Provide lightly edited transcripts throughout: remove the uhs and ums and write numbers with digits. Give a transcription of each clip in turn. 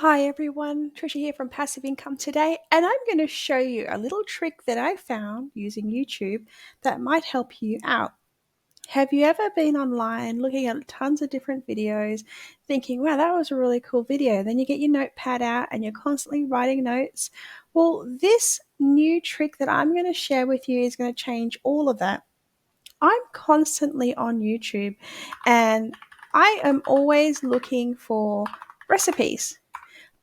Hi everyone, Trisha here from Passive Income today, and I'm going to show you a little trick that I found using YouTube that might help you out. Have you ever been online looking at tons of different videos thinking, wow, that was a really cool video? Then you get your notepad out and you're constantly writing notes. Well, this new trick that I'm going to share with you is going to change all of that. I'm constantly on YouTube and I am always looking for recipes.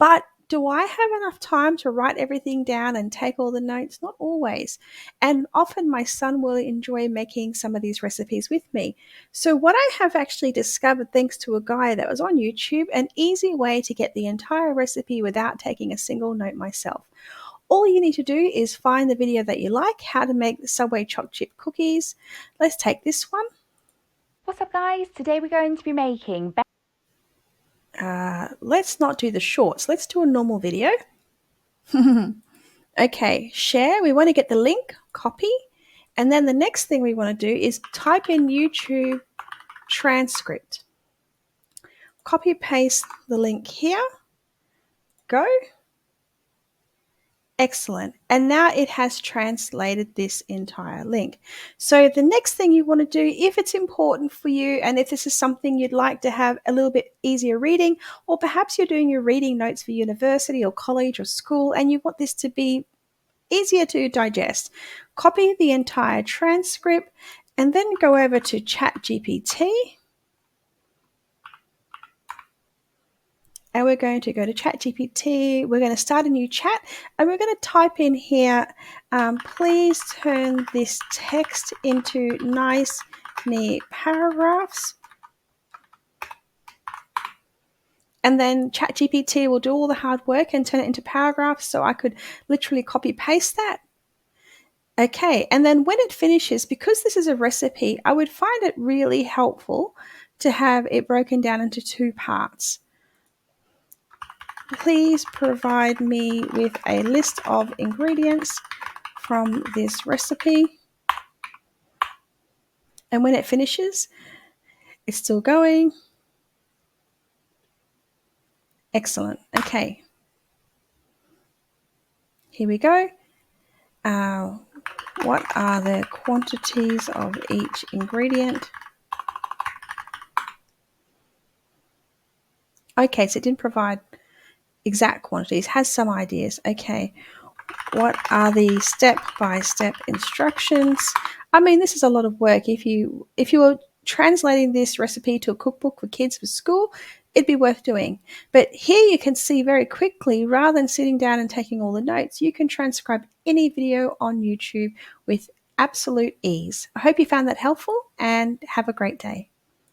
But do I have enough time to write everything down and take all the notes? Not always. And often my son will enjoy making some of these recipes with me. So what I have actually discovered, thanks to a guy that was on YouTube, an easy way to get the entire recipe without taking a single note myself. All you need to do is find the video that you like, how to make the Subway chocolate chip cookies. Let's take this one. What's up guys? Today we're going to be making Let's not do the shorts. Let's do a normal video. Okay, share. We want to get the link, copy, and then the next thing we want to do is type in YouTube transcript. Copy paste the link here. Go. Excellent. And now it has translated this entire link. So the next thing you want to do, if it's important for you and if this is something you'd like to have a little bit easier reading, or perhaps you're doing your reading notes for university or college or school and you want this to be easier to digest, copy the entire transcript and then go over to ChatGPT. And we're going to go to ChatGPT. We're going to start a new chat and we're going to type in here, please turn this text into nice, neat paragraphs. And then ChatGPT will do all the hard work and turn it into paragraphs. So I could literally copy paste that. Okay, and then when it finishes, because this is a recipe, I would find it really helpful to have it broken down into two parts. Please provide me with a list of ingredients from this recipe. And when it finishes, it's still going. Excellent. Okay. Here we go. What are the quantities of each ingredient? Okay, so it didn't provide exact quantities, has some ideas. Okay. What are the step-by-step instructions? I mean, this is a lot of work. If you were translating this recipe to a cookbook for kids for school, it'd be worth doing. But here you can see very quickly, rather than sitting down and taking all the notes, you can transcribe any video on YouTube with absolute ease. I hope you found that helpful and have a great day.